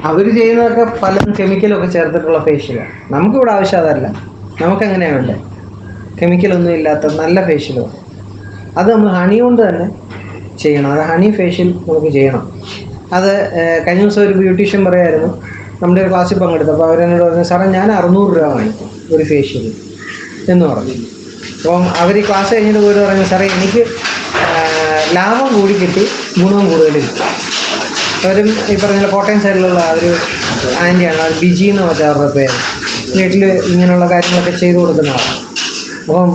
അവർ ചെയ്യുന്നതൊക്കെ പലതും കെമിക്കലൊക്കെ ചേർത്തിട്ടുള്ള ഫേഷ്യലാണ്. നമുക്കിവിടെ ആവശ്യം അതല്ല. നമുക്കെങ്ങനെയാണ് വേണ്ടത്? കെമിക്കലൊന്നും ഇല്ലാത്ത നല്ല ഫേഷ്യലും. അത് നമ്മൾ ഹണി കൊണ്ട് തന്നെ ചെയ്യണം. അത് ഹണി ഫേഷ്യൽ നമുക്ക് ചെയ്യണം. അത് കഴിഞ്ഞ ദിവസം ഒരു ബ്യൂട്ടീഷ്യൻ പറയായിരുന്നു, നമ്മുടെ ഒരു ക്ലാസ്സിൽ പങ്കെടുത്തപ്പോൾ അവരെന്നോട് പറഞ്ഞു, സാറേ ഞാൻ 600 രൂപ വാങ്ങിക്കും ഒരു ഫേഷ്യൽ എന്ന് പറഞ്ഞു. അപ്പം അവർ ഈ ക്ലാസ് കഴിഞ്ഞിട്ട് പോയിട്ട് പറഞ്ഞു, സാറേ എനിക്ക് ലാഭം കൂടി കിട്ടി, ഗുണവും കൂടുതൽ കിട്ടി. അവരും ഈ പറഞ്ഞ കോട്ടയം സൈഡിലുള്ള ഒരു ആൻറ്റിയാണ്, അത് ബിജി എന്ന് പറഞ്ഞ അവരുടെ പേര്. വീട്ടിൽ ഇങ്ങനെയുള്ള കാര്യങ്ങളൊക്കെ ചെയ്തു കൊടുക്കുന്നതാണ്. അപ്പം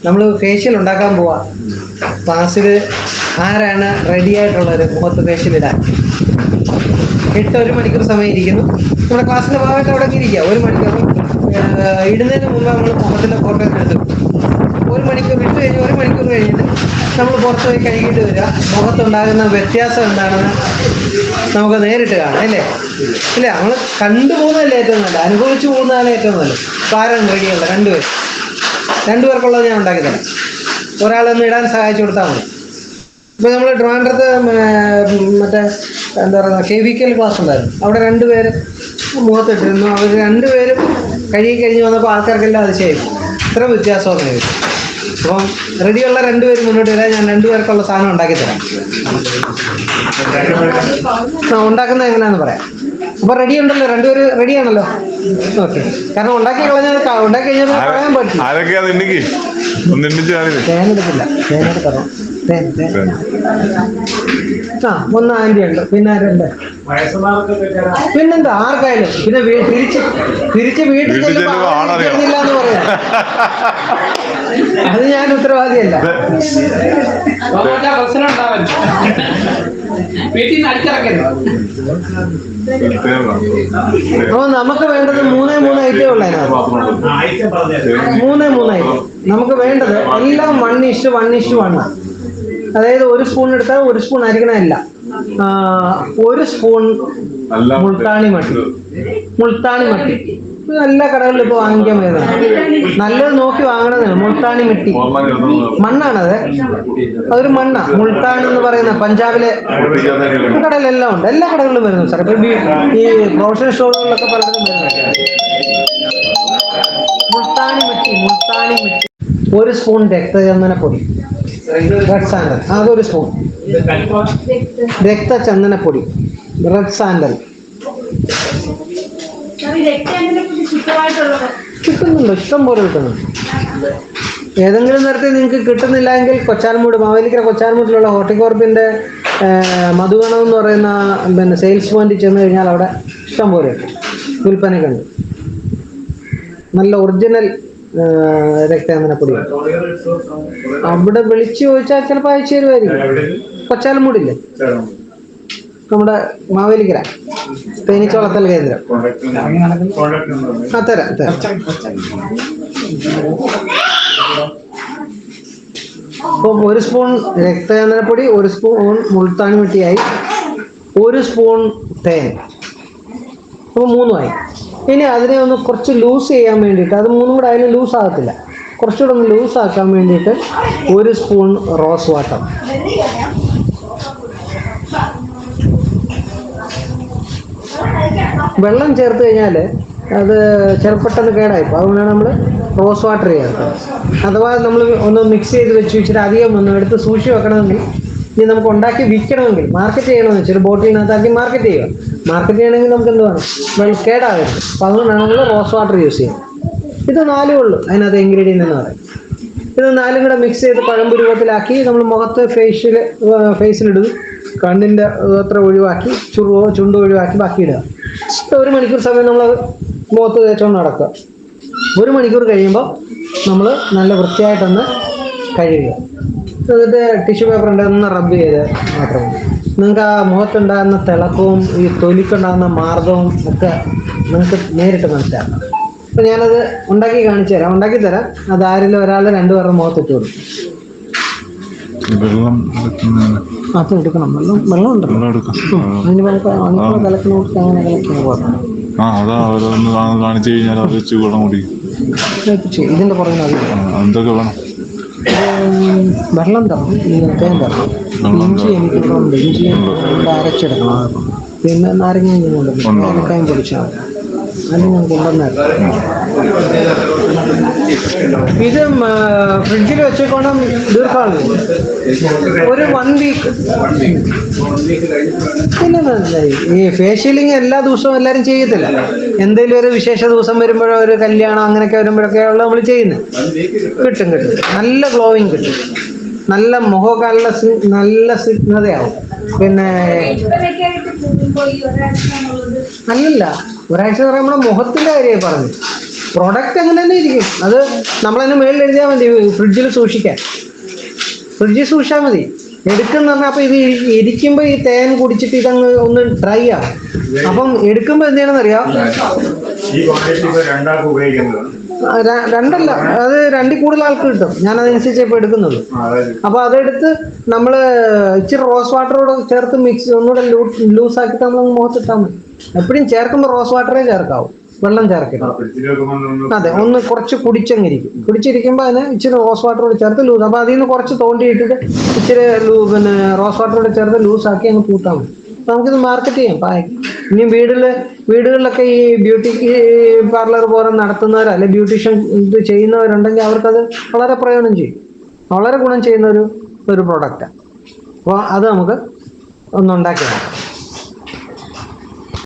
നമ്മൾ ഫേഷ്യൽ ഉണ്ടാക്കാൻ പോവാം. ക്ലാസ്സിൽ ആരാണ് റെഡി ആയിട്ടുള്ളവർ മുഖത്ത് ഫേഷ്യലിടാൻ? 1 മണിക്കൂർ സമയം ഇരിക്കുന്നു. നമ്മുടെ ക്ലാസ്സിൻ്റെ ഭാഗമായിട്ട് അവിടെ ഇരിക്കുക. 1 മണിക്കൂർ ഇടുന്നതിന് മുമ്പ് നമ്മൾ മുഖത്തിൻ്റെ ഫോട്ടോ എടുത്തു 1 മണിക്കൂർ ഇട്ട് കഴിഞ്ഞ് 1 മണിക്കൂർ കഴിഞ്ഞിട്ട് നമ്മൾ പുറത്ത് പോയി കഴുകിയിട്ട് വരിക. മുഖത്തുണ്ടാകുന്ന വ്യത്യാസം എന്താണെന്ന് നമുക്ക് നേരിട്ട് കാണാം, അല്ലേ? ഇല്ല, നമ്മൾ കണ്ടുപോകുന്നതല്ലേ ഏറ്റവും നല്ലത്, അനുഭവിച്ചു പോകുന്നതാണ് ഏറ്റവും നല്ലത്. ആരാണ് റെഡിയുള്ള? 2 പേർക്കുള്ളത് ഞാൻ ഉണ്ടാക്കി തരാം. ഒരാളൊന്ന് ഇടാൻ സഹായിച്ചു കൊടുത്താൽ മതി. ഇപ്പോൾ നമ്മൾ ട്രിവാൻഡ്രത്ത് മറ്റേ എന്താ പറയുക KVK ക്ലാസ് ഉണ്ടായിരുന്നു. അവിടെ 2 പേര് മുഖത്തിട്ടിരുന്നു. അവർ 2 പേരും കഴുകി കഴിഞ്ഞ് വന്നപ്പോൾ ആൾക്കാർക്കെല്ലാം അതിശയായി, ഇത്ര വ്യത്യാസമൊന്നും കിട്ടും. അപ്പം റെഡിയുള്ള 2 പേര് മുന്നോട്ട് വരാൻ ഞാൻ 2 പേർക്കുള്ള സാധനം ഉണ്ടാക്കി തരാം. ഉണ്ടാക്കുന്നത് എങ്ങനെയാണെന്ന് പറയാം. അപ്പോൾ റെഡി ഉണ്ടല്ലോ, 2 പേര് റെഡിയാണല്ലോ? ഓക്കെ. കാരണം ഉണ്ടാക്കി കഴിഞ്ഞാൽ കളയാൻ പറ്റില്ല. തേനെടുക്കില്ല, തേനെടുക്കണം. ഒന്ന് ആൻറ്റി ഉണ്ട്, പിന്നെ ആരുണ്ട്? പിന്നെന്താ, ആർക്കായാലും. പിന്നെ തിരിച്ച് വീട്ടിൽ ചെല്ലുന്നില്ല എന്ന് പറയാം. അത് ഞാൻ ഉത്തരവാദിയല്ല. അപ്പൊ നമുക്ക് വേണ്ടത് 3 ഐറ്റം ഉള്ള 3 ഐറ്റം നമുക്ക് വേണ്ടത് എല്ലാം 1:1:1. അതായത് 1 സ്പൂൺ എടുത്താൽ 1 സ്പൂൺ അരിക്കണമല്ല. 1 സ്പൂൺ മുൾട്ടാണി മട്ടി. എല്ലാ കടകളിലും ഇപ്പോൾ വാങ്ങിക്കാൻ വരുന്നത്. നല്ലത് നോക്കി വാങ്ങണതാണ്. മുൾട്ടാണി മിട്ടി മണ്ണാണത്. അതൊരു മണ്ണാ. മുൾട്ടാൻ എന്ന് പറയുന്ന പഞ്ചാബിലെ കടയിലെല്ലാം ഉണ്ട്. എല്ലാ കടകളിലും വരുന്നു സാർ. ഇപ്പൊ ഈ പ്രൊഫഷണൽ സ്റ്റോറുകളിലൊക്കെ പലതും വരുന്നുണ്ട്. മുൾട്ടാണി മിട്ടി 1 സ്പൂൺ രക്തചന്ദനപ്പൊടി, റെഡ് സാൻഡൽ. അതൊരു സ്പൂൺ രക്തചന്ദനപ്പൊടി, റെഡ് സാൻഡൽ. കിട്ടുന്നുണ്ടോ? ഇഷ്ടം പോലെ കിട്ടുന്നുണ്ട്. ഏതെങ്കിലും നേരത്തെ നിങ്ങൾക്ക് കിട്ടുന്നില്ല എങ്കിൽ കൊച്ചാൽമൂട്, മാവേലിക്കര കൊച്ചാൽമൂട്ടിലുള്ള ഹോർട്ടികോർപ്പിൻ്റെ മധുഗണം എന്ന് പറയുന്ന സെയിൽസ് പോയിന്റിൽ ചെന്ന് കഴിഞ്ഞാൽ അവിടെ ഇഷ്ടം പോലെ വിൽപ്പനയ്ക്കുണ്ട്. നല്ല ഒറിജിനൽ രക്തചന്ദനപ്പൊടി. അവിടെ വിളിച്ചു ചോദിച്ചാൽ ചിലപ്പോൾ അയച്ചു തരുമായിരിക്കും. കൊച്ചാൽമൂടില്ലേ, നമ്മുടെ മാവേലിക്കര തേനീച്ചവളർത്തൽ കേന്ദ്രം. തരാം. അപ്പം 1 സ്പൂൺ രക്തചന്ദനപ്പൊടി, 1 സ്പൂൺ മുൾത്താനി മിട്ടിയായി, 1 സ്പൂൺ തേൻ. അപ്പോൾ 3 ആയി. ഇനി അതിനെ ഒന്ന് കുറച്ച് ലൂസ് ചെയ്യാൻ വേണ്ടിയിട്ട്, അത് 3 കൂടെ അതിന് ലൂസ് ആകത്തില്ല, കുറച്ചുകൂടെ ഒന്ന് ലൂസ് ആക്കാൻ വേണ്ടിയിട്ട് 1 സ്പൂൺ റോസ് വാട്ടർ. വെള്ളം ചേർത്ത് കഴിഞ്ഞാൽ അത് ചെറുപ്പെട്ടെന്ന് കേടായിപ്പോൾ. അതുകൊണ്ടാണ് നമ്മൾ റോസ് വാട്ടർ ചേർക്കുന്നത്. അഥവാ നമ്മൾ ഒന്ന് മിക്സ് ചെയ്ത് വെച്ച് വെച്ചിട്ട് അധികം ഒന്ന് എടുത്ത് സൂക്ഷിച്ച് വെക്കണമെങ്കിൽ, ഇനി നമുക്ക് ഉണ്ടാക്കി വിൽക്കണമെങ്കിൽ, മാർക്കറ്റ് ചെയ്യണമെന്ന് വെച്ചാൽ ബോട്ടിലിനകത്താക്കി മാർക്കറ്റ് ചെയ്യുക. മാർക്കറ്റ് ചെയ്യണമെങ്കിൽ നമുക്ക് എന്ത് വേണം? വെള്ളം കേടാകരുത്. അപ്പോൾ അതുകൊണ്ടാണ് നമ്മൾ റോസ് വാട്ടർ യൂസ് ചെയ്യുന്നത്. ഇത് 4 ഉള്ളൂ അതിനകത്ത് ഇൻഗ്രീഡിയൻ്റ് എന്ന് പറയും. ഇത് 4 കൂടെ മിക്സ് ചെയ്ത് പഴംപൊരി രൂപത്തിലാക്കി നമ്മൾ മുഖത്ത് ഫേസിലിടും. കണ്ണിൻ്റെ അത്ര ഒഴിവാക്കി, ചുണ്ട് ഒഴിവാക്കി ബാക്കി ഇടുക. 1 മണിക്കൂർ സമയം നമ്മൾ മുഖത്ത് തേച്ചുകൊണ്ട് നടക്കുക. 1 മണിക്കൂർ കഴിയുമ്പോൾ നമ്മൾ നല്ല വൃത്തിയായിട്ടൊന്ന് കഴുകുക. എന്നിട്ട് ടിഷ്യൂ പേപ്പർ ഉണ്ടെന്ന് റബ്ബ് ചെയ്ത് മാത്രം മതി. നിങ്ങൾക്ക് ആ മുഖത്തുണ്ടാകുന്ന തിളക്കവും ഈ തൊലിക്കുണ്ടാകുന്ന മാർദ്ദവും ഒക്കെ നിങ്ങൾക്ക് നേരിട്ട് മനസ്സിലാക്കാം. അപ്പം ഞാനത് ഉണ്ടാക്കി കാണിച്ചു തരാം, ഉണ്ടാക്കി തരാം. അത് ആരെങ്കിലും ഒരാൾ 2 പേരുടെ മുഖത്തിട്ട് കൊടുക്കും. അത് എടുക്കണം, വെള്ളം ഉണ്ടല്ലോ അതിന് കലക്കുന്ന അങ്ങനെ കലക്കുന്ന പോലെ ഇതിന്റെ പുറകിൽ എന്തൊക്കെ വേണം? വെള്ളം തരണം, തേൻ തരണം. ഇഞ്ചി എനിക്കിവിടെ ഉണ്ട്, ഇഞ്ചി ഇവിടെ അരച്ചെടുക്കണം. പിന്നെ നാരങ്ങ കൊണ്ടുവന്നു, ഏലക്കായും പൊടിച്ചാൽ അത് ഞാൻ കൊണ്ടുവന്നായിരുന്നു. ഇത് ഫ്രിഡ്ജിൽ വെച്ചേക്കണം ദീർഘകാലം, ഒരു 1 വീക്ക്. പിന്നെ ഈ ഫേഷ്യലിങ് എല്ലാ ദിവസവും എല്ലാവരും ചെയ്യത്തില്ല. എന്തെങ്കിലും ഒരു വിശേഷ ദിവസം വരുമ്പോഴോ ഒരു കല്യാണം അങ്ങനെയൊക്കെ വരുമ്പോഴൊക്കെ ഉള്ള നമ്മൾ ചെയ്യുന്നത്. കിട്ടും നല്ല ഗ്ലോയിങ് കിട്ടും, നല്ല മുഖമൊക്കെ നല്ല സ്നിഗ്ധതയാവും. പിന്നെ അല്ലല്ല, ഒരാഴ്ച എന്ന് പറയുമ്പോൾ മുഖത്തിന്റെ കാര്യമായി പറഞ്ഞു. പ്രൊഡക്റ്റ് അങ്ങനെ തന്നെ ഇരിക്കും, അത് നമ്മളതിന് മേളിൽ എഴുതിയാൽ മതി ഫ്രിഡ്ജിൽ സൂക്ഷിക്കാൻ. ഫ്രിഡ്ജിൽ സൂക്ഷിച്ചാൽ മതി. എടുക്കുന്ന പറഞ്ഞാൽ അപ്പൊ ഇത് ഇരിക്കുമ്പോ ഈ തേൻ കുടിച്ചിട്ട് ഇതങ്ങ് ഒന്ന് ഡ്രൈ ആവും. അപ്പം എടുക്കുമ്പോ എന്ത് ചെയ്യണമെന്ന് അറിയാം, രണ്ടല്ല, അത് 2 കൂടുതൽ ആൾക്ക് കിട്ടും. ഞാൻ അതനുസരിച്ച് ഇപ്പൊ എടുക്കുന്നത്. അപ്പൊ അതെടുത്ത് നമ്മള് ഇച്ചിരി റോസ് വാട്ടറോട് ചേർത്ത് മിക്സ് ഒന്നുകൂടെ ലൂസ് ആക്കിയിട്ട് നമ്മൾ മുഖത്തിട്ടാൽ മതി. എപ്പോഴും ചേർക്കുമ്പോൾ റോസ് വാട്ടറേ ചേർക്കാവൂ, വെള്ളം ചേർക്കരുത്. അതെ, ഒന്ന് കുറച്ച് കുടിച്ചിരിക്കുമ്പോൾ അതിന് ഇച്ചിരി റോസ് വാട്ടറോട് ചേർത്ത് ലൂസ്, അപ്പൊ അതിൽ നിന്ന് കുറച്ച് തോണ്ടിയിട്ടിട്ട് ഇച്ചിരി പിന്നെ റോസ് വാട്ടറോട് ചേർത്ത് ലൂസാക്കി അങ്ങ് കൂട്ടാൻ മതി. നമുക്കിത് മാർക്കറ്റ് ചെയ്യാം പായ്ക്ക്. ഇനി വീടുകളിലൊക്കെ ഈ ബ്യൂട്ടി പാർലർ പോലെ നടത്തുന്നവരോ അല്ലെ ബ്യൂട്ടീഷ്യൻ ഇത് ചെയ്യുന്നവരുണ്ടെങ്കിൽ അവർക്കത് വളരെ പ്രയോജനം ചെയ്യും, വളരെ ഗുണം ചെയ്യുന്ന ഒരു പ്രൊഡക്റ്റാണ്. അപ്പോൾ അത് നമുക്ക് ഒന്നുണ്ടാക്കി നോക്കാം.